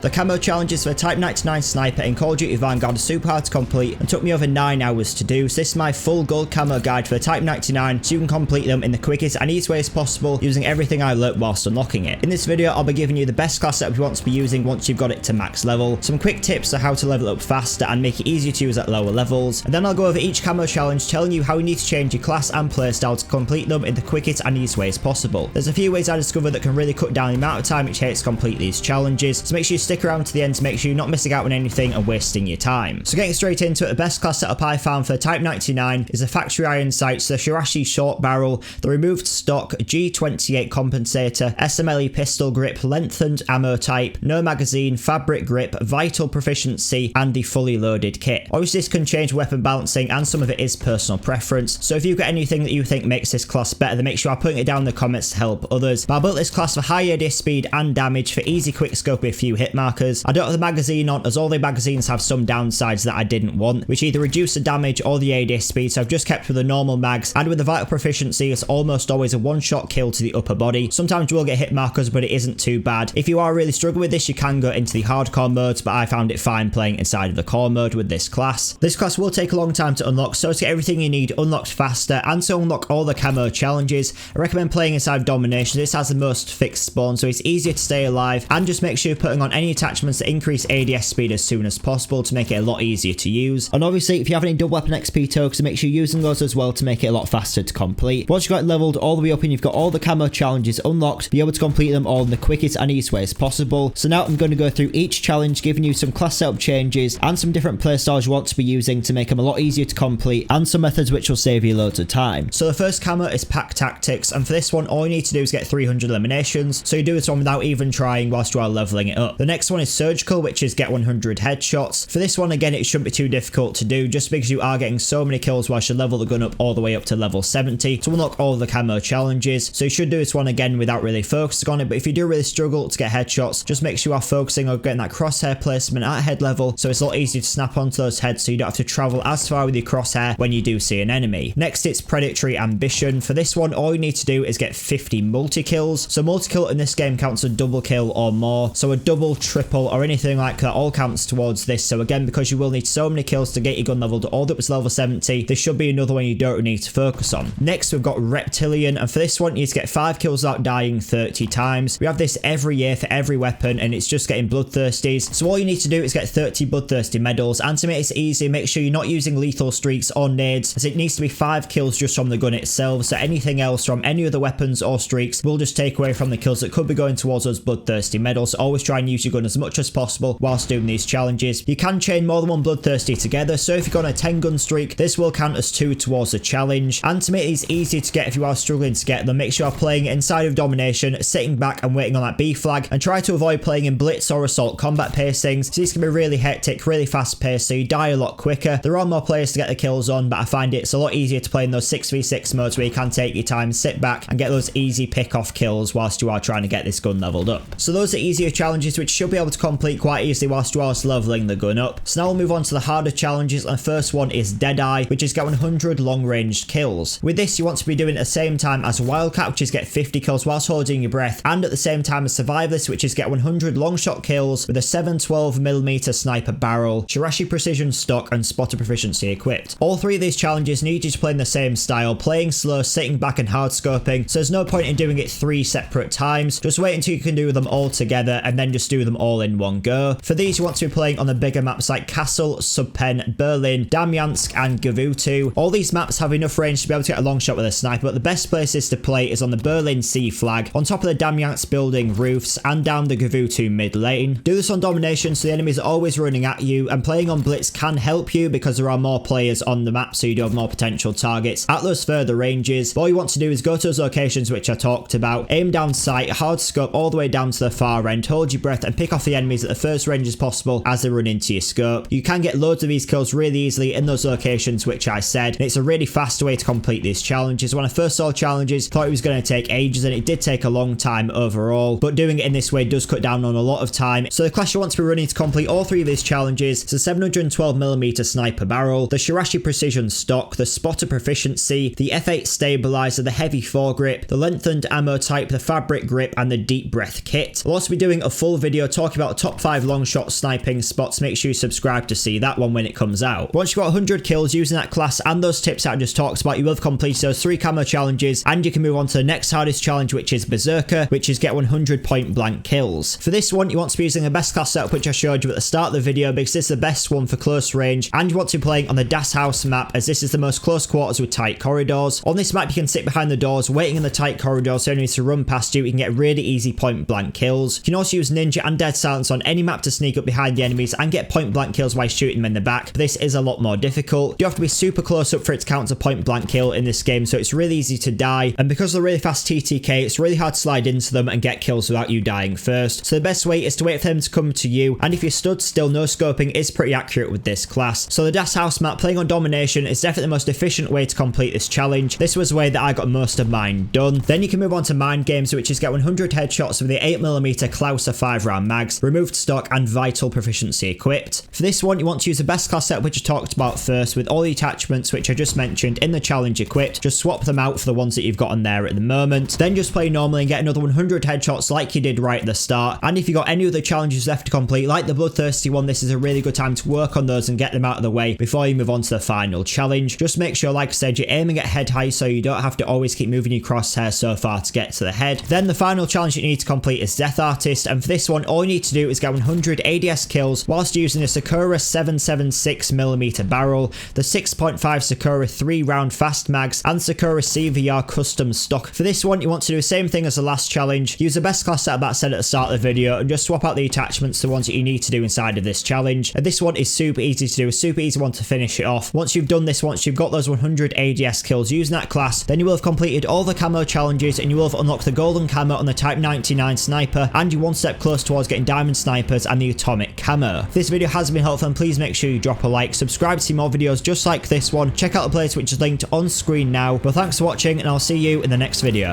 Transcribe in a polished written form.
The camo challenges for Type 99 Sniper in Call of Duty Vanguard are super hard to complete and took me over 9 hours to do, so this is my full gold camo guide for Type 99 so you can complete them in the quickest and easiest way as possible using everything I learnt whilst unlocking it. In this video I'll be giving you the best class setup you want to be using once you've got it to max level, some quick tips on how to level up faster and make it easier to use at lower levels, and then I'll go over each camo challenge telling you how you need to change your class and playstyle to complete them in the quickest and easiest way as possible. There's a few ways I discovered that can really cut down the amount of time it takes to complete these challenges, so make sure you stick around to the end to make sure you're not missing out on anything and wasting your time. So getting straight into it, the best class setup I found for Type 99 is the factory iron sights, the Shiraishi short barrel, the removed stock G28 compensator, SMLE pistol grip, lengthened ammo type, no magazine, fabric grip, vital proficiency, and the fully loaded kit. Obviously this can change weapon balancing and some of it is personal preference, so if you've got anything that you think makes this class better then make sure I'm putting it down in the comments to help others. But I built this class for high AD speed and damage for easy quick scope with a few hit markers. I don't have the magazine on as all the magazines have some downsides that I didn't want, which either reduce the damage or the AD speed, so I've just kept with the normal mags, and with the vital proficiency it's almost always a one-shot kill to the upper body. Sometimes you will get hit markers but it isn't too bad. If you are really struggling with this you can go into the hardcore modes, but I found it fine playing inside of the core mode with this class. This class will take a long time to unlock, so to get everything you need unlocked faster and to unlock all the camo challenges I recommend playing inside domination. This has the most fixed spawn so it's easier to stay alive, and just make sure you're putting on any attachments that increase ADS speed as soon as possible to make it a lot easier to use. And obviously if you have any double weapon XP tokens, make sure you're using those as well to make it a lot faster to complete. Once you've got it leveled all the way up and you've got all the camo challenges unlocked, be able to complete them all in the quickest and easiest way as possible. So now I'm going to go through each challenge, giving you some class setup changes and some different playstyles you want to be using to make them a lot easier to complete, and some methods which will save you loads of time. So the first camo is pack tactics, and for this one all you need to do is get 300 eliminations, so you do this one without even trying whilst you are leveling it up. The next one is surgical, which is get 100 headshots. For this one again it shouldn't be too difficult to do just because you are getting so many kills whilst you level the gun up all the way up to level 70 to unlock all the camo challenges, so you should do this one again without really focusing on it. But if you do really struggle to get headshots, just make sure you are focusing on getting that crosshair placement at head level, so it's a lot easier to snap onto those heads so you don't have to travel as far with your crosshair when you do see an enemy. Next it's Predatory Ambition. For this one all you need to do is get 50 multi-kills. So multi-kill in this game counts a double kill or more, so a double, triple or anything like that all counts towards this. So again, because you will need so many kills to get your gun leveled all the way up to level 70, this should be another one you don't need to focus on. Next we've got Reptilian, and for this one you need to get 5 kills without dying 30 times. We have this every year for every weapon and it's just getting bloodthirsties, so all you need to do is get 30 bloodthirsty medals, and to make this easy make sure you're not using lethal streaks or nades, as it needs to be 5 kills just from the gun itself, so anything else from any other weapons or streaks will just take away from the kills that could be going towards those bloodthirsty medals. So always try and use your gun as much as possible whilst doing these challenges. You can chain more than one bloodthirsty together, so if you've got a 10 gun streak this will count as 2 towards the challenge. And to make these easy to get if you are struggling to get them, make sure you're playing inside of domination, sitting back and waiting on that B flag, and try to avoid playing in blitz or assault combat pacings. So these can be really hectic, really fast paced, so you die a lot quicker. There are more players to get the kills on, but I find it's a lot easier to play in those 6v6 modes where you can take your time, sit back and get those easy pick off kills whilst you are trying to get this gun leveled up. So those are easier challenges which should be able to complete quite easily whilst you are leveling the gun up. So now we'll move on to the harder challenges, and the first one is Deadeye, which is get 100 long ranged kills. With this you want to be doing it at the same time as Wildcat, which is get 50 kills whilst holding your breath, and at the same time as Survivalist, which is get 100 Longshot Kills with a 712mm sniper barrel, Shiraishi precision stock and spotter proficiency equipped. All three of these challenges need you to play in the same style, playing slow, sitting back and hard scoping, so there's no point in doing it 3 separate times. Just wait until you can do them all together and then just do them all in one go. For these you want to be playing on the bigger maps like Castle, Subpen, Berlin, Damyansk and Gavutu. All these maps have enough range to be able to get a long shot with a sniper, but the best places to play is on the Berlin C flag, on top of the Damyansk building roofs and down the Gavutu mid lane. Do this on domination so the enemies are always running at you, and playing on blitz can help you because there are more players on the map, so you do have more potential targets at those further ranges. But all you want to do is go to those locations which I talked about, aim down sight, hard scope all the way down to the far end, hold your breath and pick off the enemies at the first range as possible as they run into your scope. You can get loads of these kills really easily in those locations which I said, and it's a really fast way to complete these challenges. When I first saw challenges thought it was going to take ages, and it did take a long time overall, but doing it in this way does cut down on a lot of time. So the class you want to be running to complete all three of these challenges is the 712mm sniper barrel, the Shiraishi precision stock, the spotter proficiency, the F8 stabilizer, the heavy foregrip, the lengthened ammo type, the fabric grip and the deep breath kit. I'll also be doing a full video talking about the top 5 long shot sniping spots. Make sure you subscribe to see that one when it comes out. Once you've got 100 kills using that class and those tips that I just talked about, you will have completed those 3 camo challenges, and you can move on to the next hardest challenge, which is Berserker, which is get 100 point blank kills. For this one, you want to be using the best class setup which I showed you at the start of the video, because this is the best one for close range, and you want to be playing on the Das House map, as this is the most close quarters with tight corridors. On this map, you can sit behind the doors waiting in the tight corridors so enemies to run past you. You can get really easy point blank kills. You can also use Ninja and Dead Silence on any map to sneak up behind the enemies and get point blank kills while shooting them in the back, but this is a lot more difficult. You have to be super close up for it to count as a point blank kill in this game, so it's really easy to die, and because of the really fast TTK, it's really hard to slide into them and get kills without you dying first. So the best way is to wait for them to come to you, and if you stood still, no scoping is pretty accurate with this class. So the Das House map, playing on domination, is definitely the most efficient way to complete this challenge. This was the way that I got most of mine done. Then you can move on to Mindgames, which is get 100 headshots with the 8mm Klauser 5-round mags, removed stock and vital proficiency equipped. For this one, you want to use the best class setup which I talked about first, with all the attachments which I just mentioned in the challenge equipped. Just swap them out for the ones that you've got on there at the moment. Then just play normally and get another 100 headshots like you did right at the start. And if you got any other challenges left to complete, like the Bloodthirsty one, this is a really good time to work on those and get them out of the way before you move on to the final challenge. Just make sure, like I said, you're aiming at head height so you don't have to always keep moving your crosshair so far to get to the head. Then the final challenge you need to complete is Death Artist, and for this one, all you need to do is get 100 ADS kills whilst using the Sakura 7.76mm barrel, the 6.5 Sakura 3-round fast mags, and Sakura CVR custom stock. For this one, you want to do the same thing as the last challenge. Use the best class setup that I said at the start of the video, and just swap out the attachments to the ones that you need to do inside of this challenge. And this one is super easy to do, a super easy one to finish it off. Once you've done this, once you've got those 100 ADS kills using that class, then you will have completed all the camo challenges, and you will have unlocked the golden camo on the Type 99 sniper, and you're one step close towards getting diamond snipers and the atomic camo. If this video has been helpful, and please make sure you drop a like, subscribe to see more videos just like this one, check out the playlist which is linked on screen now. But thanks for watching, and I'll see you in the next video.